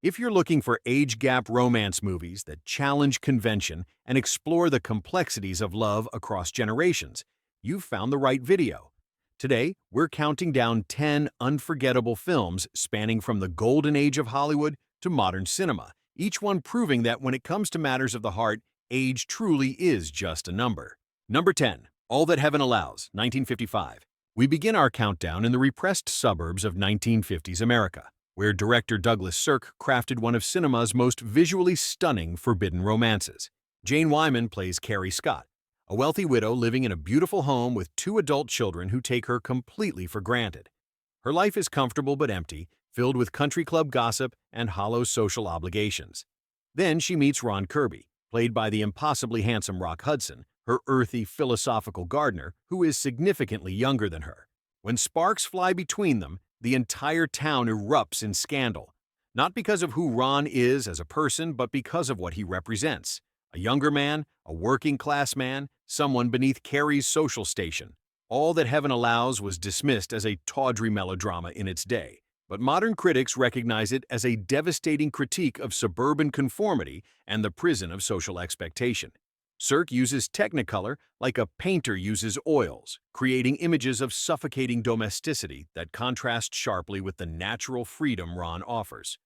If you're looking for age gap romance movies that challenge convention and explore the complexities of love across generations, you've found the right video. Today, we're counting down 10 unforgettable films spanning from the golden age of Hollywood to modern cinema, each one proving that when it comes to matters of the heart, age truly is just a number. Number 10, All That Heaven Allows, 1955. We begin our countdown in the repressed suburbs of 1950s America, where director Douglas Sirk crafted one of cinema's most visually stunning forbidden romances. Jane Wyman plays Carrie Scott, a wealthy widow living in a beautiful home with two adult children who take her completely for granted. Her life is comfortable but empty, filled with country club gossip and hollow social obligations. Then she meets Ron Kirby, played by the impossibly handsome Rock Hudson, her earthy, philosophical gardener who is significantly younger than her. When sparks fly between them, the entire town erupts in scandal, not because of who Ron is as a person, but because of what he represents. A younger man, a working-class man, someone beneath Carrie's social station. All That Heaven Allows was dismissed as a tawdry melodrama in its day, but modern critics recognize it as a devastating critique of suburban conformity and the prison of social expectation. Sirk uses Technicolor like a painter uses oils, creating images of suffocating domesticity that contrast sharply with the natural freedom Ron offers.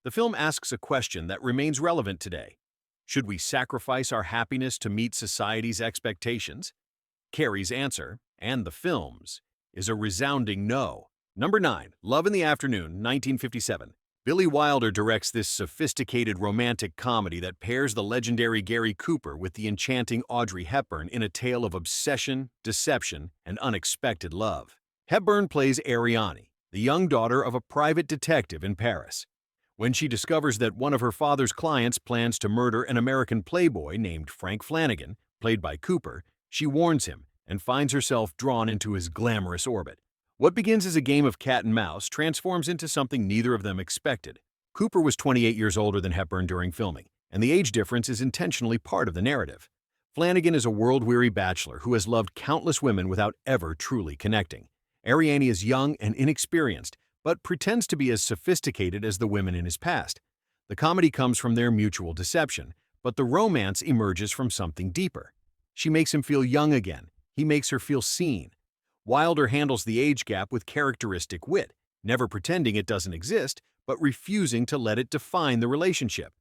The film asks a question that remains relevant today. Should we sacrifice our happiness to meet society's expectations? Carrie's answer, and the film's, is a resounding no. Number 9, Love in the Afternoon, 1957. Billy Wilder directs this sophisticated romantic comedy that pairs the legendary Gary Cooper with the enchanting Audrey Hepburn in a tale of obsession, deception, and unexpected love. Hepburn plays Ariane, the young daughter of a private detective in Paris. When she discovers that one of her father's clients plans to murder an American playboy named Frank Flanagan, played by Cooper, she warns him and finds herself drawn into his glamorous orbit. What begins as a game of cat and mouse transforms into something neither of them expected. Cooper was 28 years older than Hepburn during filming, and the age difference is intentionally part of the narrative. Flanagan is a world-weary bachelor who has loved countless women without ever truly connecting. Ariane is young and inexperienced, but pretends to be as sophisticated as the women in his past. The comedy comes from their mutual deception, but the romance emerges from something deeper. She makes him feel young again. He makes her feel seen. Wilder handles the age gap with characteristic wit, never pretending it doesn't exist, but refusing to let it define the relationship.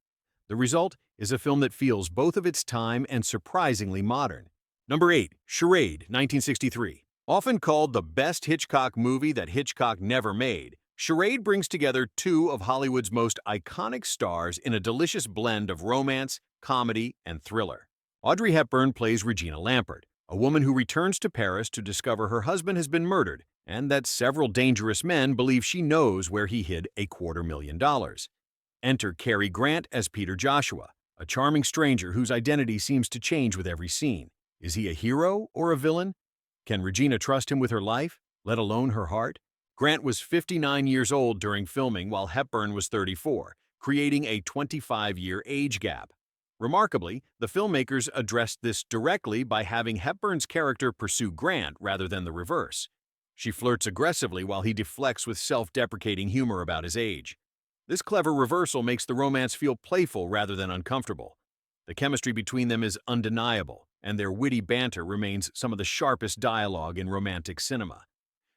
The result is a film that feels both of its time and surprisingly modern. Number 8, Charade, 1963. Often called the best Hitchcock movie that Hitchcock never made, Charade brings together two of Hollywood's most iconic stars in a delicious blend of romance, comedy, and thriller. Audrey Hepburn plays Regina Lampert, a woman who returns to Paris to discover her husband has been murdered and that several dangerous men believe she knows where he hid $250,000. Enter Cary Grant as Peter Joshua, a charming stranger whose identity seems to change with every scene. Is he a hero or a villain? Can Regina trust him with her life, let alone her heart? Grant was 59 years old during filming while Hepburn was 34, creating a 25-year age gap. Remarkably, the filmmakers addressed this directly by having Hepburn's character pursue Grant rather than the reverse. She flirts aggressively while he deflects with self-deprecating humor about his age. This clever reversal makes the romance feel playful rather than uncomfortable. The chemistry between them is undeniable, and their witty banter remains some of the sharpest dialogue in romantic cinema.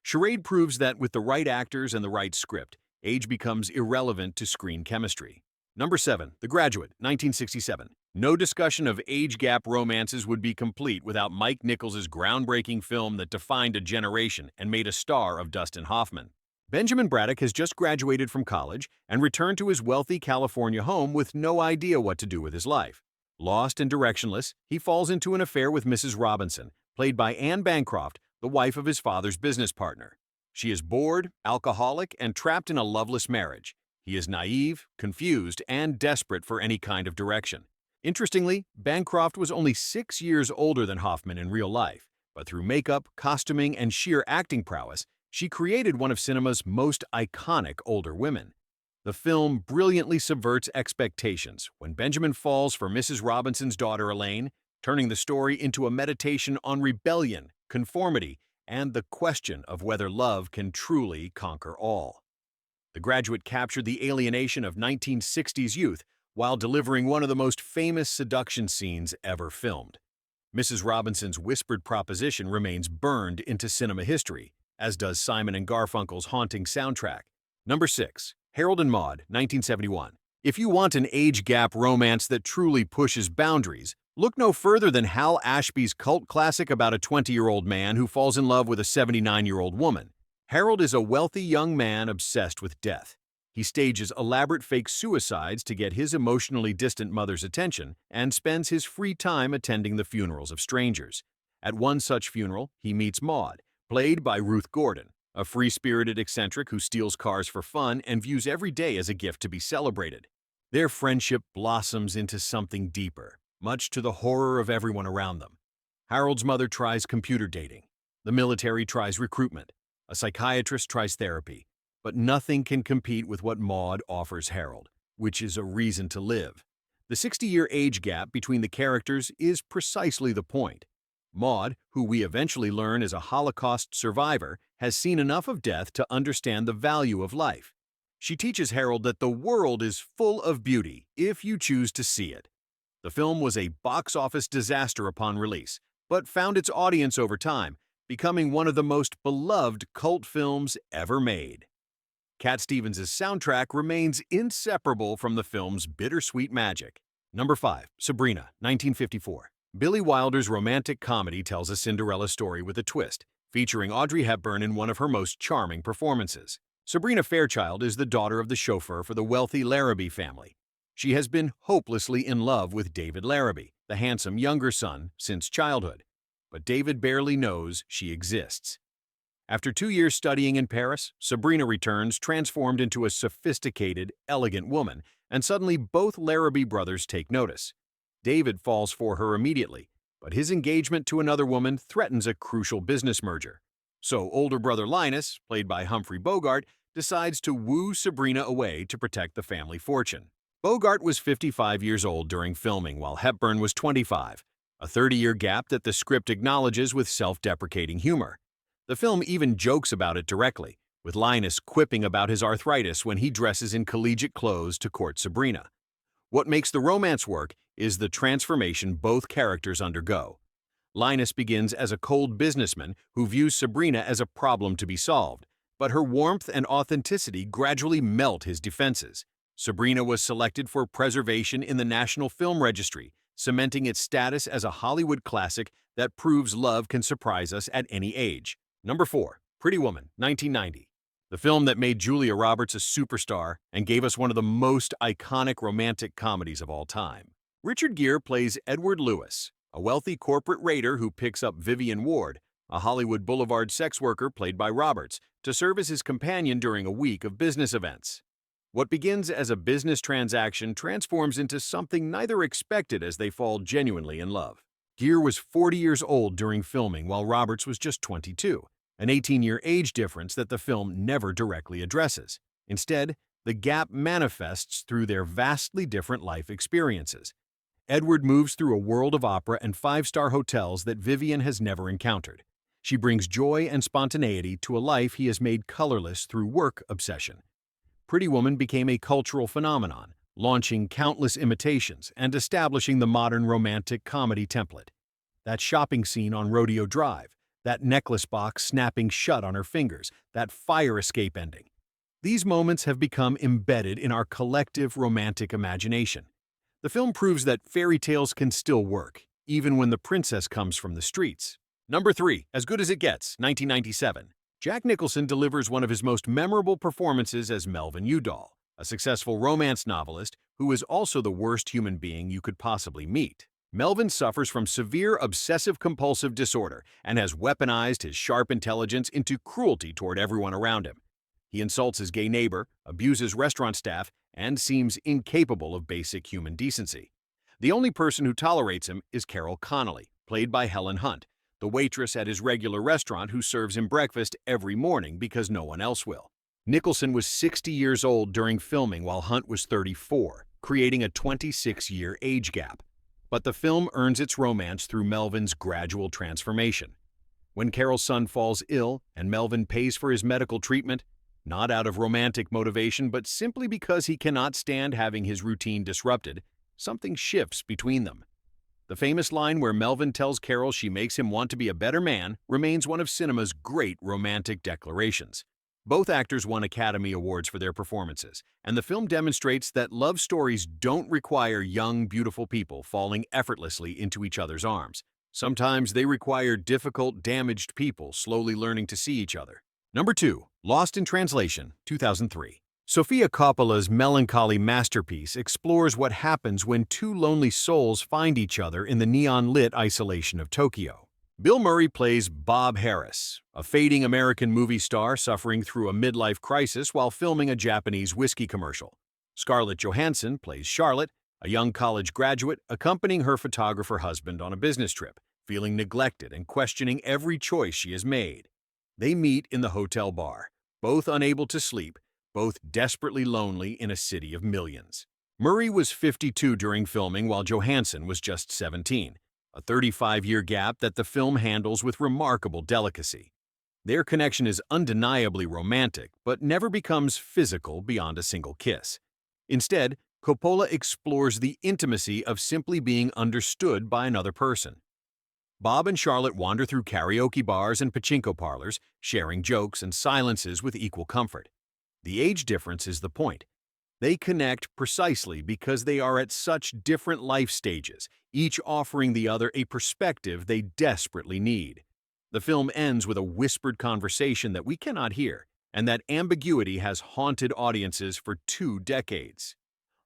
Charade proves that with the right actors and the right script, age becomes irrelevant to screen chemistry. Number 7, The Graduate, 1967. No discussion of age gap romances would be complete without Mike Nichols' groundbreaking film that defined a generation and made a star of Dustin Hoffman. Benjamin Braddock has just graduated from college and returned to his wealthy California home with no idea what to do with his life. Lost and directionless, he falls into an affair with Mrs. Robinson, played by Anne Bancroft, the wife of his father's business partner. She is bored, alcoholic, and trapped in a loveless marriage. He is naive, confused, and desperate for any kind of direction. Interestingly, Bancroft was only 6 years older than Hoffman in real life, but through makeup, costuming, and sheer acting prowess, she created one of cinema's most iconic older women. The film brilliantly subverts expectations when Benjamin falls for Mrs. Robinson's daughter Elaine, turning the story into a meditation on rebellion, conformity, and the question of whether love can truly conquer all. The Graduate captured the alienation of 1960s youth while delivering one of the most famous seduction scenes ever filmed. Mrs. Robinson's whispered proposition remains burned into cinema history, as does Simon and Garfunkel's haunting soundtrack. Number 6. Harold and Maude, 1971. If you want an age gap romance that truly pushes boundaries, look no further than Hal Ashby's cult classic about a 20-year-old man who falls in love with a 79-year-old woman. Harold is a wealthy young man obsessed with death. He stages elaborate fake suicides to get his emotionally distant mother's attention and spends his free time attending the funerals of strangers. At one such funeral, he meets Maude, played by Ruth Gordon, a free-spirited eccentric who steals cars for fun and views every day as a gift to be celebrated. Their friendship blossoms into something deeper, much to the horror of everyone around them. Harold's mother tries computer dating. The military tries recruitment. A psychiatrist tries therapy. But nothing can compete with what Maude offers Harold, which is a reason to live. The 60-year age gap between the characters is precisely the point. Maude, who we eventually learn is a Holocaust survivor, has seen enough of death to understand the value of life. She teaches Harold that the world is full of beauty if you choose to see it. The film was a box office disaster upon release, but found its audience over time, becoming one of the most beloved cult films ever made. Cat Stevens' soundtrack remains inseparable from the film's bittersweet magic. Number 5. Sabrina, 1954. Billy Wilder's romantic comedy tells a Cinderella story with a twist, featuring Audrey Hepburn in one of her most charming performances. Sabrina Fairchild is the daughter of the chauffeur for the wealthy Larrabee family. She has been hopelessly in love with David Larrabee, the handsome younger son, since childhood. But David barely knows she exists. After 2 years studying in Paris, Sabrina returns transformed into a sophisticated, elegant woman, and suddenly both Larrabee brothers take notice. David falls for her immediately, but his engagement to another woman threatens a crucial business merger. So older brother Linus, played by Humphrey Bogart, decides to woo Sabrina away to protect the family fortune. Bogart was 55 years old during filming while Hepburn was 25, a 30-year gap that the script acknowledges with self-deprecating humor. The film even jokes about it directly, with Linus quipping about his arthritis when he dresses in collegiate clothes to court Sabrina. What makes the romance work is the transformation both characters undergo. Linus begins as a cold businessman who views Sabrina as a problem to be solved, but her warmth and authenticity gradually melt his defenses. Sabrina was selected for preservation in the National Film Registry, cementing its status as a Hollywood classic that proves love can surprise us at any age. Number 4. Pretty Woman, 1990. The film that made Julia Roberts a superstar and gave us one of the most iconic romantic comedies of all time. Richard Gere plays Edward Lewis, a wealthy corporate raider who picks up Vivian Ward, a Hollywood Boulevard sex worker played by Roberts, to serve as his companion during a week of business events. What begins as a business transaction transforms into something neither expected as they fall genuinely in love. Gere was 40 years old during filming while Roberts was just 22, an 18-year age difference that the film never directly addresses. Instead, the gap manifests through their vastly different life experiences. Edward moves through a world of opera and five-star hotels that Vivian has never encountered. She brings joy and spontaneity to a life he has made colorless through work obsession. Pretty Woman became a cultural phenomenon, launching countless imitations and establishing the modern romantic comedy template. That shopping scene on Rodeo Drive, that necklace box snapping shut on her fingers, that fire escape ending. These moments have become embedded in our collective romantic imagination. The film proves that fairy tales can still work, even when the princess comes from the streets. Number 3. As Good as It Gets, 1997. Jack Nicholson delivers one of his most memorable performances as Melvin Udall, a successful romance novelist who is also the worst human being you could possibly meet. Melvin suffers from severe obsessive-compulsive disorder and has weaponized his sharp intelligence into cruelty toward everyone around him. He insults his gay neighbor, abuses restaurant staff, and seems incapable of basic human decency. The only person who tolerates him is Carol Connolly, played by Helen Hunt, the waitress at his regular restaurant who serves him breakfast every morning because no one else will. Nicholson was 60 years old during filming while Hunt was 34, creating a 26-year age gap. But the film earns its romance through Melvin's gradual transformation. When Carol's son falls ill and Melvin pays for his medical treatment, not out of romantic motivation, but simply because he cannot stand having his routine disrupted. Something shifts between them. The famous line where Melvin tells Carol she makes him want to be a better man remains one of cinema's great romantic declarations. Both actors won Academy Awards for their performances, and the film demonstrates that love stories don't require young, beautiful people falling effortlessly into each other's arms. Sometimes they require difficult, damaged people slowly learning to see each other. Number 2. Lost in Translation, 2003. Sofia Coppola's melancholy masterpiece explores what happens when two lonely souls find each other in the neon-lit isolation of Tokyo. Bill Murray plays Bob Harris, a fading American movie star suffering through a midlife crisis while filming a Japanese whiskey commercial. Scarlett Johansson plays Charlotte, a young college graduate accompanying her photographer husband on a business trip, feeling neglected and questioning every choice she has made. They meet in the hotel bar, both unable to sleep, both desperately lonely in a city of millions. Murray was 52 during filming while Johansson was just 17. A 35-year gap that the film handles with remarkable delicacy. Their connection is undeniably romantic, but never becomes physical beyond a single kiss. Instead, Coppola explores the intimacy of simply being understood by another person. Bob and Charlotte wander through karaoke bars and pachinko parlors, sharing jokes and silences with equal comfort. The age difference is the point. They connect precisely because they are at such different life stages, each offering the other a perspective they desperately need. The film ends with a whispered conversation that we cannot hear, and that ambiguity has haunted audiences for 2 decades.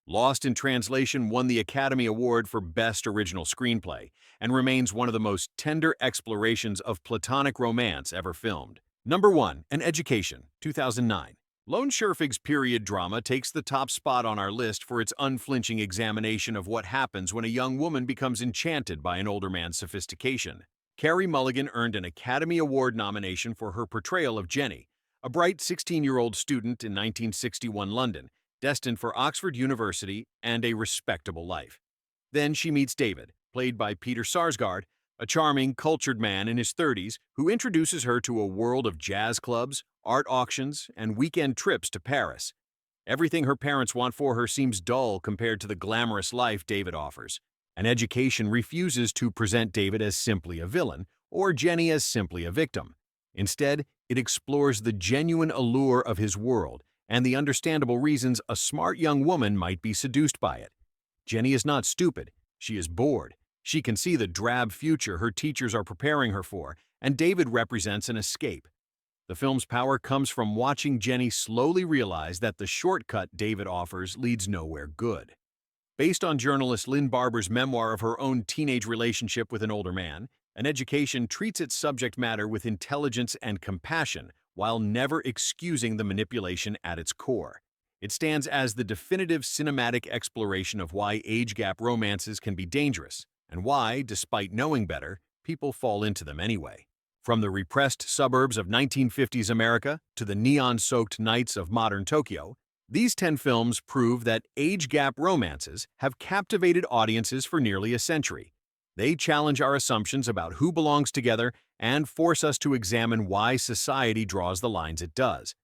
Lost in Translation won the Academy Award for Best Original Screenplay and remains one of the most tender explorations of platonic romance ever filmed. Number 1. An Education, 2009. Lone Scherfig's period drama takes the top spot on our list for its unflinching examination of what happens when a young woman becomes enchanted by an older man's sophistication. Carey Mulligan earned an Academy Award nomination for her portrayal of Jenny, a bright 16-year-old student in 1961 London, destined for Oxford University and a respectable life. Then she meets David, played by Peter Sarsgaard, a charming, cultured man in his 30s who introduces her to a world of jazz clubs, art auctions, and weekend trips to Paris. Everything her parents want for her seems dull compared to the glamorous life David offers. An Education refuses to present David as simply a villain, or Jenny as simply a victim. Instead, it explores the genuine allure of his world and the understandable reasons a smart young woman might be seduced by it. Jenny is not stupid, she is bored. She can see the drab future her teachers are preparing her for, and David represents an escape. The film's power comes from watching Jenny slowly realize that the shortcut David offers leads nowhere good. Based on journalist Lynn Barber's memoir of her own teenage relationship with an older man, An Education treats its subject matter with intelligence and compassion while never excusing the manipulation at its core. It stands as the definitive cinematic exploration of why age gap romances can be dangerous, and why, despite knowing better, people fall into them anyway. From the repressed suburbs of 1950s America to the neon-soaked nights of modern Tokyo, these 10 films prove that age gap romances have captivated audiences for nearly a century. They challenge our assumptions about who belongs together and force us to examine why society draws the lines it does.